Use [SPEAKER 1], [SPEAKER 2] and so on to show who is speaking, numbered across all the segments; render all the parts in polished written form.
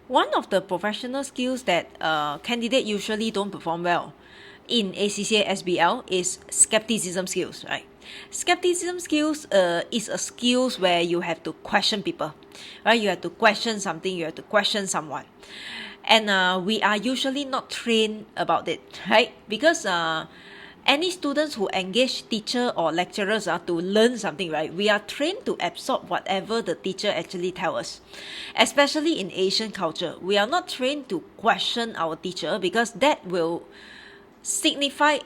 [SPEAKER 1] One of the professional skills that candidates usually don't perform well in ACCA SBL is skepticism skills, right? Skepticism skills is a skills where you have to question people, right? You have to question something, you have to question someone. And we are usually not trained about it, right? Because any students who engage teacher or lecturers to learn something, right? We are trained to absorb whatever the teacher actually tells us. Especially in Asian culture, we are not trained to question our teacher because that will signify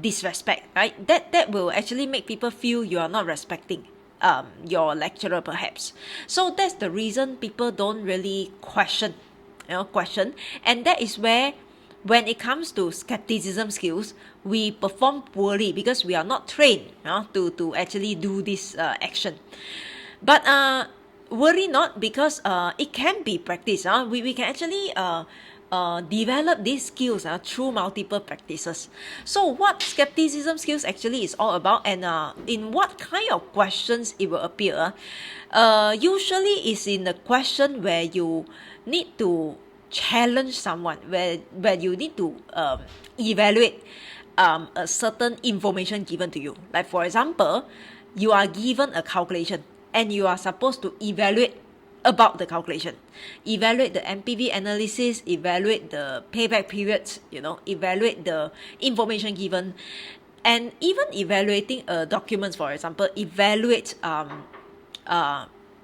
[SPEAKER 1] disrespect, right? That will actually make people feel you are not respecting your lecturer perhaps. So that's the reason people don't really question, and that is where when it comes to skepticism skills, we perform poorly because we are not trained to actually do this action. But worry not, because it can be practiced. We can actually develop these skills through multiple practices. So what skepticism skills actually is all about, and in what kind of questions it will appear, usually is in the question where you need to challenge someone, where you need to evaluate a certain information given to you. Like for example, you are given a calculation and you are supposed to evaluate about the calculation, evaluate the NPV analysis, evaluate the payback periods, evaluate the information given, and even evaluating documents. For example, evaluate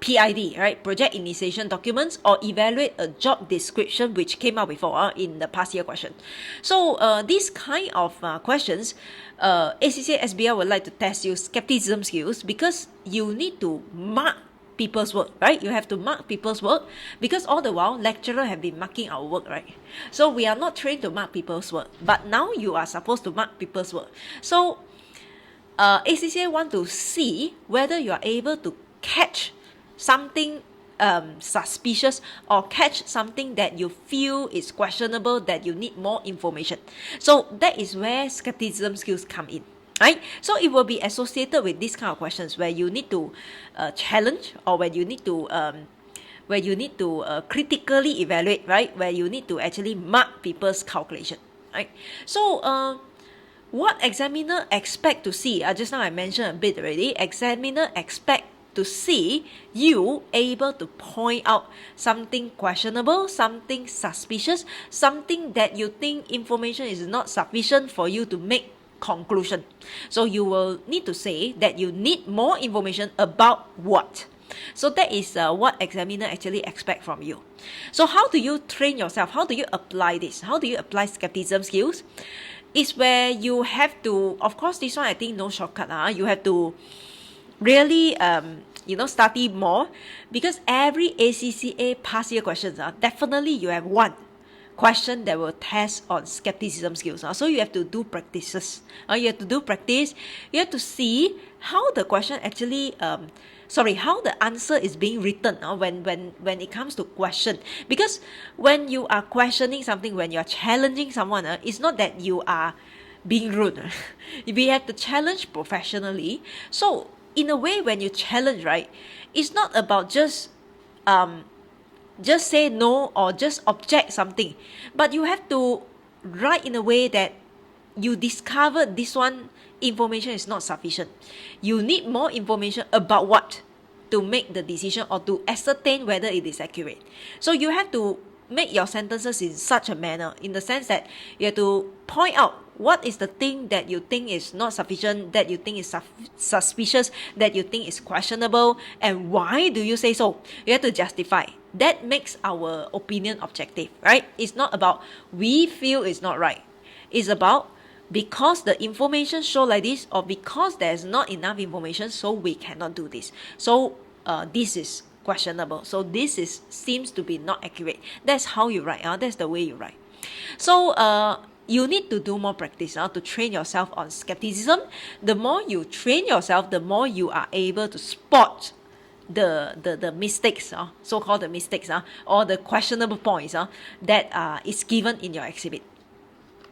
[SPEAKER 1] PID, right, project initiation documents, or evaluate a job description which came out before in the past year question. So these kind of questions, ACCA SBL would like to test you skepticism skills, because you need to mark people's work, right? You have to mark people's work, because all the while lecturer have been marking our work, right? So we are not trained to mark people's work, but now you are supposed to mark people's work. So ACCA want to see whether you are able to catch something suspicious, or catch something that you feel is questionable, that you need more information. So that is where skepticism skills come in, right? So it will be associated with this kind of questions where you need to challenge, or where you need to critically evaluate, right? Where you need to actually mark people's calculation, right? So what examiner expect to see? Just now I mentioned a bit already. Examiner expect to see you able to point out something questionable, something suspicious, something that you think information is not sufficient for you to make conclusion. So you will need to say that you need more information about what. So that is what examiner actually expect from you. So how do you train yourself? How do you apply this? How do you apply skepticism skills? It's where you have to, of course, this one I think no shortcut. You have to really study more, because every ACCA past year questions definitely you have one question that will test on skepticism skills. So you have to do practices. You have to do practice. You have to see how the question actually how the answer is being written when it comes to question. Because when you are questioning something, when you are challenging someone, it's not that you are being rude. We have to challenge professionally. So in a way, when you challenge, right, it's not about just say no or just object something, but you have to write in a way that you discover this one information is not sufficient. You need more information about what to make the decision, or to ascertain whether it is accurate. So you have to make your sentences in such a manner, in the sense that you have to point out what is the thing that you think is not sufficient, that you think is suspicious, that you think is questionable, and why do you say so? You have to justify. That makes our opinion objective, right? It's not about we feel it's not right. It's about because the information show like this, or because there's not enough information, so we cannot do this. So this is questionable. So this seems to be not accurate. That's how you write. That's the way you write. So you need to do more practice to train yourself on skepticism. The more you train yourself, the more you are able to spot the mistakes, so-called the mistakes, or the questionable points that is given in your exhibit.